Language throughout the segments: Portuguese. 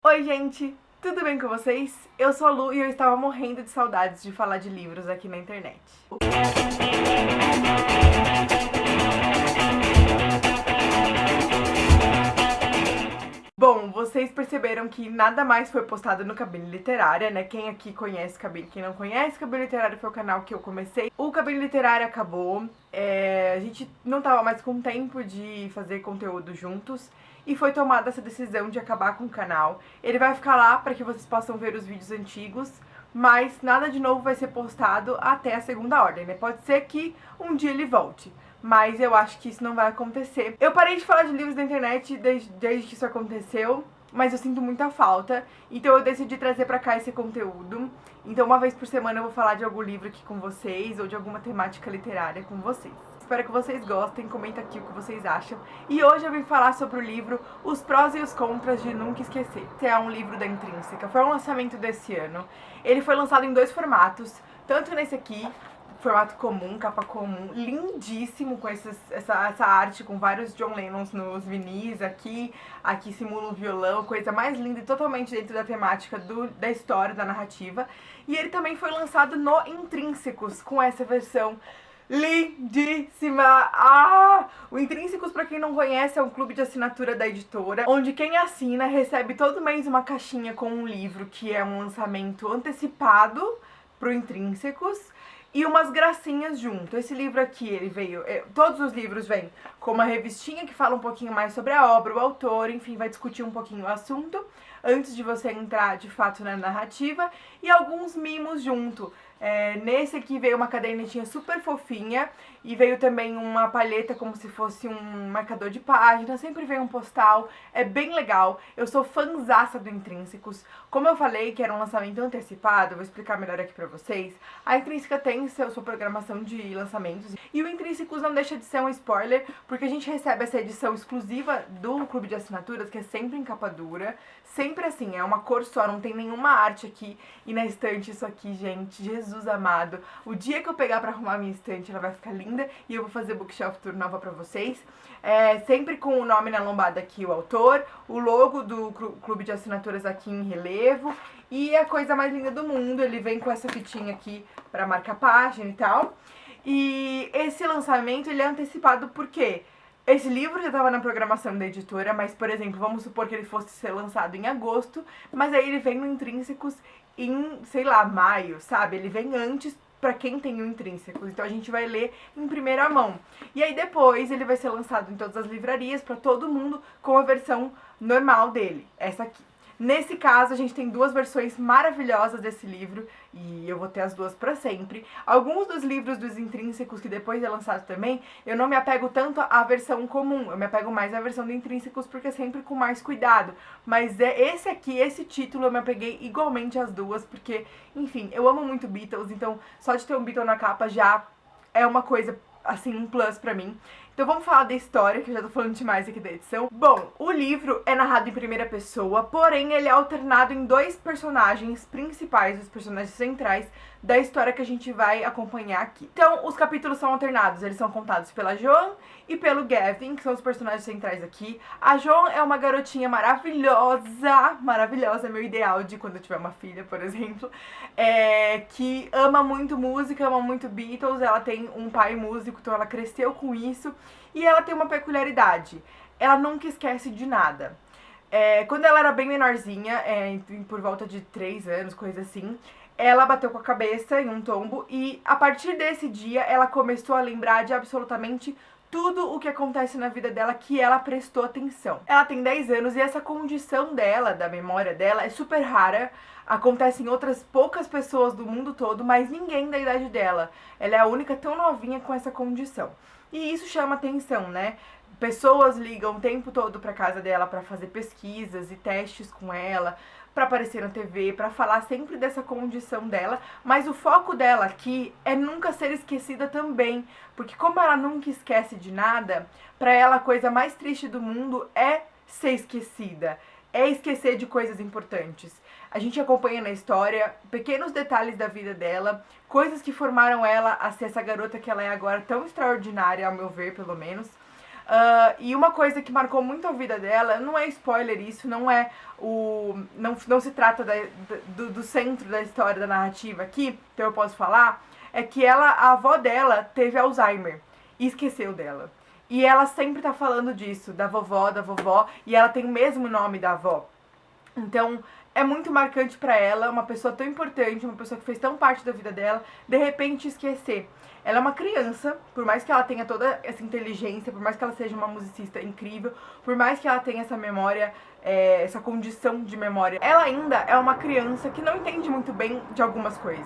Oi gente, tudo bem com vocês? Eu sou a Lu e eu estava morrendo de saudades de falar de livros aqui na internet. Bom, vocês perceberam que nada mais foi postado no Cabine Literária, né? Quem aqui conhece Cabine, quem não conhece, Cabine Literária foi o canal que eu comecei. O Cabine Literária acabou, a gente não tava mais com tempo de fazer conteúdo juntos e foi tomada essa decisão de acabar com o canal. Ele vai ficar lá para que vocês possam ver os vídeos antigos, mas nada de novo vai ser postado até a segunda ordem, né? Pode ser que um dia ele volte, mas eu acho que isso não vai acontecer. Eu parei de falar de livros da internet desde que isso aconteceu, mas eu sinto muita falta, então eu decidi trazer pra cá esse conteúdo. Então uma vez por semana eu vou falar de algum livro aqui com vocês, ou de alguma temática literária com vocês. Espero que vocês gostem, comenta aqui o que vocês acham. E hoje eu vim falar sobre o livro Os Prós e os Contras de Nunca Esquecer. Esse é um livro da Intrínseca, foi um lançamento desse ano. Ele foi lançado em 2 formatos, tanto nesse aqui, formato comum, capa comum, lindíssimo, com essa arte com vários John Lennons nos vinis aqui simula um violão, coisa mais linda e totalmente dentro da temática da história, da narrativa. E ele também foi lançado no Intrínsecos, com essa versão lindíssima! O Intrínsecos, pra quem não conhece, é um clube de assinatura da editora, onde quem assina recebe todo mês uma caixinha com um livro que é um lançamento antecipado pro Intrínsecos e umas gracinhas junto. Esse livro aqui, ele veio... todos os livros vêm com uma revistinha que fala um pouquinho mais sobre a obra, o autor, enfim, vai discutir um pouquinho o assunto antes de você entrar de fato na narrativa, e alguns mimos junto. Nesse aqui veio uma cadernetinha super fofinha e veio também uma palheta como se fosse um marcador de página, sempre veio um postal, é bem legal. Eu sou fãzaça do Intrínsecos. Como eu falei que era um lançamento antecipado, eu vou explicar melhor aqui pra vocês. A Intrínseca tem sua programação de lançamentos e o Intrínsecos não deixa de ser um spoiler, porque a gente recebe essa edição exclusiva do clube de assinaturas, que é sempre em capa dura, sempre assim, é uma cor só, não tem nenhuma arte aqui. E na estante isso aqui, gente, Jesus amado, o dia que eu pegar pra arrumar minha estante, ela vai ficar linda e eu vou fazer bookshelf tour nova pra vocês. Sempre com o nome na lombada aqui, o autor, o logo do clube de assinaturas aqui em relevo e a coisa mais linda do mundo, ele vem com essa fitinha aqui pra marcar página e tal. E esse lançamento, ele é antecipado porque esse livro já estava na programação da editora, mas, por exemplo, vamos supor que ele fosse ser lançado em agosto, mas aí ele vem no Intrínsecos em, sei lá, maio, sabe? Ele vem antes pra quem tem o Intrínsecos, então a gente vai ler em primeira mão. E aí depois ele vai ser lançado em todas as livrarias pra todo mundo com a versão normal dele, essa aqui. Nesse caso, a gente tem 2 versões maravilhosas desse livro, e eu vou ter as 2 pra sempre. Alguns dos livros dos Intrínsecos, que depois é lançado também, eu não me apego tanto à versão comum, eu me apego mais à versão do Intrínsecos, porque é sempre com mais cuidado. Mas esse aqui, esse título, eu me apeguei igualmente às 2, porque, enfim, eu amo muito Beatles, então só de ter um Beatle na capa já é uma coisa, assim, um plus pra mim. Então vamos falar da história, que eu já tô falando demais aqui da edição. Bom, o livro é narrado em primeira pessoa, porém ele é alternado em 2 personagens principais, os personagens centrais da história que a gente vai acompanhar aqui. Então, os capítulos são alternados, eles são contados pela Joan e pelo Gavin, que são os personagens centrais aqui. A Joan é uma garotinha maravilhosa, maravilhosa, é meu ideal de quando eu tiver uma filha, por exemplo, que ama muito música, ama muito Beatles, ela tem um pai músico, então ela cresceu com isso, e ela tem uma peculiaridade, ela nunca esquece de nada. Quando ela era bem menorzinha, por volta de 3 anos, coisa assim, ela bateu com a cabeça em um tombo e a partir desse dia ela começou a lembrar de absolutamente tudo o que acontece na vida dela que ela prestou atenção. Ela tem 10 anos e essa condição dela, da memória dela, é super rara. Acontece em outras poucas pessoas do mundo todo, mas ninguém da idade dela. Ela é a única tão novinha com essa condição. E isso chama atenção, né? Pessoas ligam o tempo todo pra casa dela pra fazer pesquisas e testes com ela, pra aparecer na TV, pra falar sempre dessa condição dela, mas o foco dela aqui é nunca ser esquecida também, porque como ela nunca esquece de nada, pra ela a coisa mais triste do mundo é ser esquecida, é esquecer de coisas importantes. A gente acompanha na história pequenos detalhes da vida dela, coisas que formaram ela a ser essa garota que ela é agora, tão extraordinária, ao meu ver, pelo menos. E uma coisa que marcou muito a vida dela, não é spoiler isso, não é não se trata do centro da história, da narrativa aqui, então eu posso falar, é que a avó dela teve Alzheimer e esqueceu dela. E ela sempre tá falando disso, da vovó, e ela tem o mesmo nome da avó. Então, é muito marcante pra ela, uma pessoa tão importante, uma pessoa que fez tão parte da vida dela, de repente esquecer. Ela é uma criança, por mais que ela tenha toda essa inteligência, por mais que ela seja uma musicista incrível, por mais que ela tenha essa memória, essa condição de memória, ela ainda é uma criança que não entende muito bem de algumas coisas.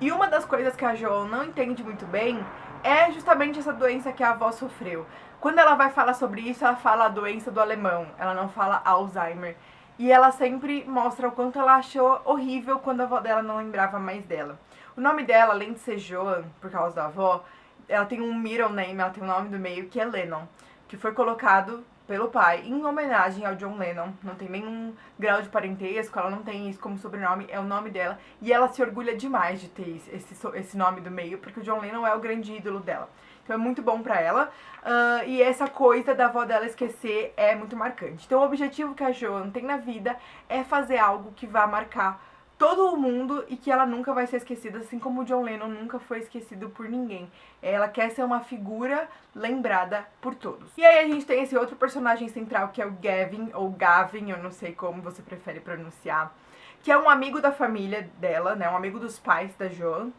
E uma das coisas que a Jo não entende muito bem é justamente essa doença que a avó sofreu. Quando ela vai falar sobre isso, ela fala a doença do alemão, ela não fala Alzheimer. E ela sempre mostra o quanto ela achou horrível quando a avó dela não lembrava mais dela. O nome dela, além de ser Joan, por causa da avó, ela tem um middle name, ela tem um nome do meio que é Lennon, que foi colocado pelo pai em homenagem ao John Lennon. Não tem nenhum grau de parentesco, ela não tem isso como sobrenome, é o nome dela. E ela se orgulha demais de ter esse nome do meio, porque o John Lennon é o grande ídolo dela. Então é muito bom pra ela. E essa coisa da avó dela esquecer é muito marcante. Então o objetivo que a Joan tem na vida é fazer algo que vá marcar todo o mundo e que ela nunca vai ser esquecida, assim como o John Lennon nunca foi esquecido por ninguém. Ela quer ser uma figura lembrada por todos. E aí a gente tem esse outro personagem central que é o Gavin, ou Gavin, eu não sei como você prefere pronunciar, que é um amigo da família dela, né, um amigo dos pais da Joan.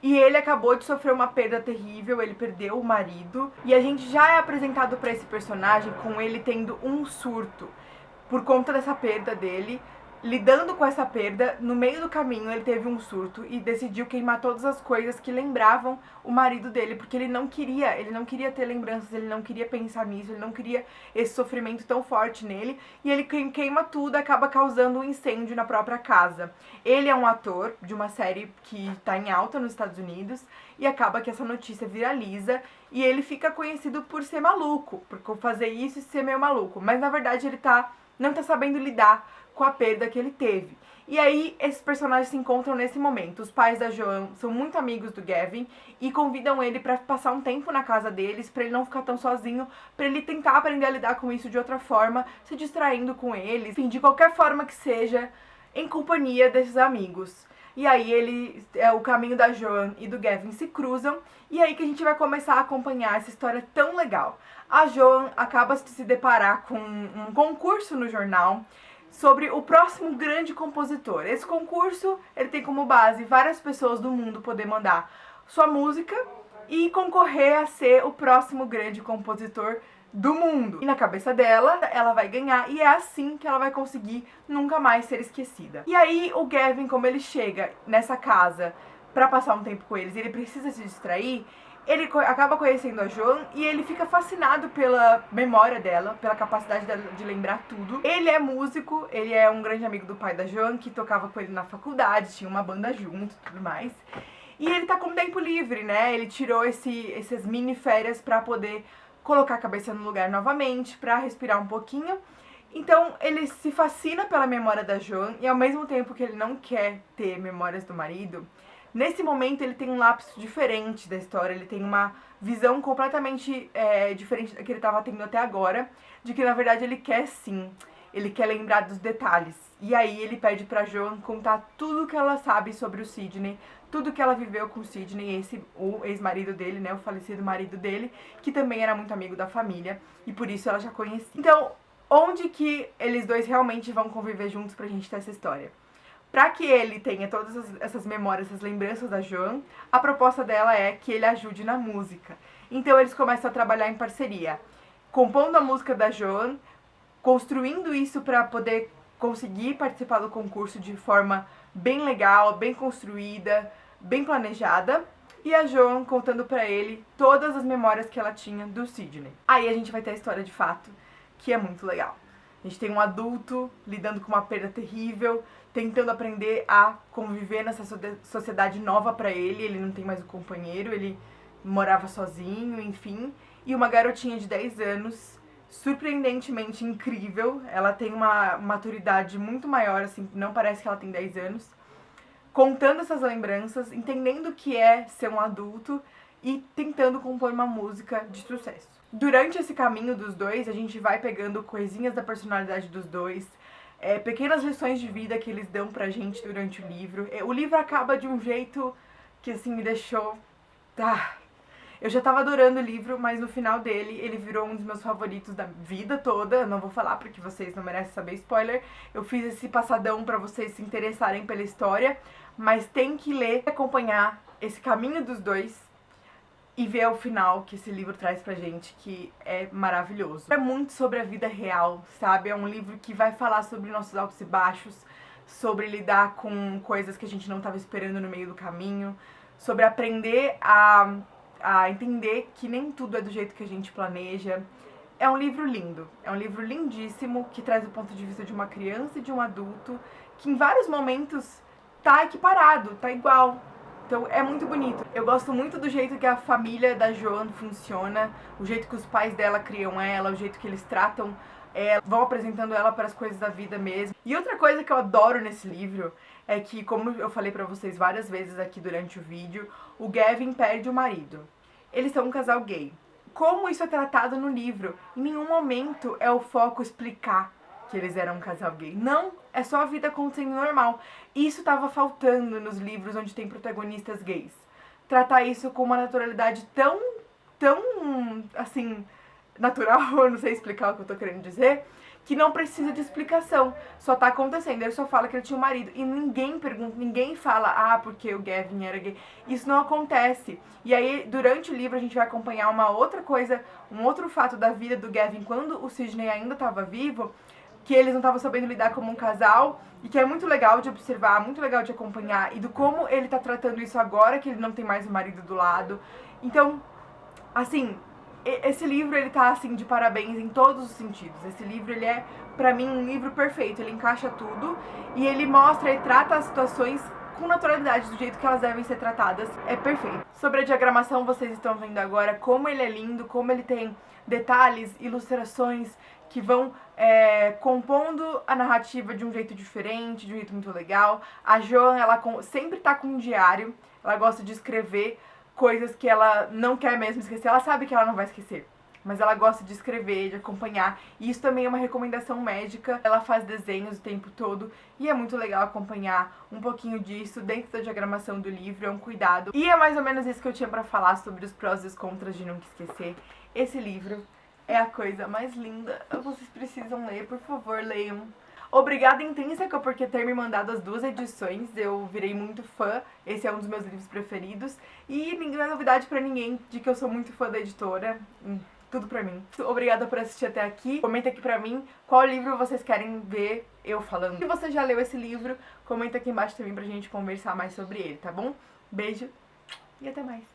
E ele acabou de sofrer uma perda terrível, ele perdeu o marido. E a gente já é apresentado pra esse personagem com ele tendo um surto por conta dessa perda dele. Lidando com essa perda, no meio do caminho ele teve um surto e decidiu queimar todas as coisas que lembravam o marido dele, porque ele não queria ter lembranças, ele não queria pensar nisso, ele não queria esse sofrimento tão forte nele, e ele queima tudo, acaba causando um incêndio na própria casa. Ele é um ator de uma série que tá em alta nos Estados Unidos, e acaba que essa notícia viraliza, e ele fica conhecido por ser maluco, por fazer isso e ser meio maluco, mas na verdade ele não tá sabendo lidar com a perda que ele teve. E aí, esses personagens se encontram nesse momento. Os pais da Joan são muito amigos do Gavin e convidam ele pra passar um tempo na casa deles, pra ele não ficar tão sozinho, pra ele tentar aprender a lidar com isso de outra forma, se distraindo com eles, enfim, de qualquer forma que seja, em companhia desses amigos. E aí o caminho da Joan e do Gavin se cruzam, e aí que a gente vai começar a acompanhar essa história tão legal. A Joan acaba de se deparar com um concurso no jornal sobre o próximo grande compositor. Esse concurso, ele tem como base várias pessoas do mundo poder mandar sua música e concorrer a ser o próximo grande compositor do mundo. E na cabeça dela, ela vai ganhar e é assim que ela vai conseguir nunca mais ser esquecida. E aí o Gavin, como ele chega nessa casa pra passar um tempo com eles e ele precisa se distrair, ele acaba conhecendo a Joan e ele fica fascinado pela memória dela, pela capacidade dela de lembrar tudo. Ele é músico, ele é um grande amigo do pai da Joan, que tocava com ele na faculdade, tinha uma banda junto e tudo mais. E ele tá com tempo livre, né? Ele tirou essas mini férias pra poder colocar a cabeça no lugar novamente, pra respirar um pouquinho. Então ele se fascina pela memória da Joan e ao mesmo tempo que ele não quer ter memórias do marido, nesse momento ele tem um lapso diferente da história, ele tem uma visão completamente diferente da que ele estava tendo até agora, de que na verdade ele quer sim, ele quer lembrar dos detalhes. E aí ele pede pra Joan contar tudo que ela sabe sobre o Sidney, tudo que ela viveu com o Sidney, o ex-marido dele, né, o falecido marido dele, que também era muito amigo da família, e por isso ela já conhecia. Então, onde que eles dois realmente vão conviver juntos pra gente ter essa história? Pra que ele tenha todas essas memórias, essas lembranças da Joan, a proposta dela é que ele ajude na música. Então eles começam a trabalhar em parceria, compondo a música da Joan, construindo isso pra poder conseguir participar do concurso de forma bem legal, bem construída, bem planejada, e a Joan contando pra ele todas as memórias que ela tinha do Sidney. Aí a gente vai ter a história de fato, que é muito legal. A gente tem um adulto lidando com uma perda terrível, tentando aprender a conviver nessa sociedade nova pra ele. Ele não tem mais o companheiro, ele morava sozinho, enfim. E uma garotinha de 10 anos, surpreendentemente incrível. Ela tem uma maturidade muito maior, assim, não parece que ela tem 10 anos. Contando essas lembranças, entendendo o que é ser um adulto e tentando compor uma música de sucesso. durante esse caminho dos dois, a gente vai pegando coisinhas da personalidade dos dois, pequenas lições de vida que eles dão pra gente durante o livro. O livro acaba de um jeito que, assim, me deixou... Eu já tava adorando o livro, mas no final dele, ele virou um dos meus favoritos da vida toda. Eu não vou falar porque vocês não merecem saber spoiler. Eu fiz esse passadão pra vocês se interessarem pela história, mas tem que ler e acompanhar esse caminho dos dois e ver o final que esse livro traz pra gente, que é maravilhoso. É muito sobre a vida real, sabe? É um livro que vai falar sobre nossos altos e baixos, sobre lidar com coisas que a gente não estava esperando no meio do caminho, sobre aprender a entender que nem tudo é do jeito que a gente planeja. É um livro lindo, é um livro lindíssimo, que traz o ponto de vista de uma criança e de um adulto, que em vários momentos tá equiparado, tá igual. Então é muito bonito. Eu gosto muito do jeito que a família da Joan funciona, o jeito que os pais dela criam ela, o jeito que eles tratam ela, vão apresentando ela para as coisas da vida mesmo. E outra coisa que eu adoro nesse livro é que, como eu falei pra vocês várias vezes aqui durante o vídeo, o Gavin perde o marido. Eles são um casal gay. Como isso é tratado no livro? Em nenhum momento é o foco explicar que eles eram um casal gay. Não, é só a vida acontecendo normal. Isso tava faltando nos livros onde tem protagonistas gays. Tratar isso com uma naturalidade tão, assim, natural, eu não sei explicar o que eu tô querendo dizer, que não precisa de explicação. Só tá acontecendo. Ele só fala que ele tinha um marido. E ninguém pergunta, ninguém fala, porque o Gavin era gay. Isso não acontece. E aí, durante o livro, a gente vai acompanhar uma outra coisa, um outro fato da vida do Gavin quando o Sidney ainda tava vivo, que eles não estavam sabendo lidar como um casal, e que é muito legal de observar, muito legal de acompanhar, e do como ele tá tratando isso agora, que ele não tem mais o marido do lado. Então, assim, esse livro, ele tá, assim, de parabéns em todos os sentidos. Esse livro, ele é, pra mim, um livro perfeito. Ele encaixa tudo e ele mostra e trata as situações com naturalidade, do jeito que elas devem ser tratadas. É perfeito. Sobre a diagramação, vocês estão vendo agora como ele é lindo, como ele tem detalhes, ilustrações que vão compondo a narrativa de um jeito diferente, de um jeito muito legal. A Joan, ela sempre tá com um diário, ela gosta de escrever coisas que ela não quer mesmo esquecer. Ela sabe que ela não vai esquecer, mas ela gosta de escrever, de acompanhar. E isso também é uma recomendação médica. Ela faz desenhos o tempo todo e é muito legal acompanhar um pouquinho disso dentro da diagramação do livro. É um cuidado. E é mais ou menos isso que eu tinha pra falar sobre os prós e os contras de Nunca Esquecer. Esse livro é a coisa mais linda. Vocês precisam ler, por favor, leiam. Obrigada, Intrínseca, por ter me mandado as 2 edições. Eu virei muito fã. Esse é um dos meus livros preferidos. E não é novidade pra ninguém de que eu sou muito fã da editora. Tudo pra mim. Obrigada por assistir até aqui. Comenta aqui pra mim qual livro vocês querem ver eu falando. Se você já leu esse livro, comenta aqui embaixo também pra gente conversar mais sobre ele, tá bom? Beijo e até mais.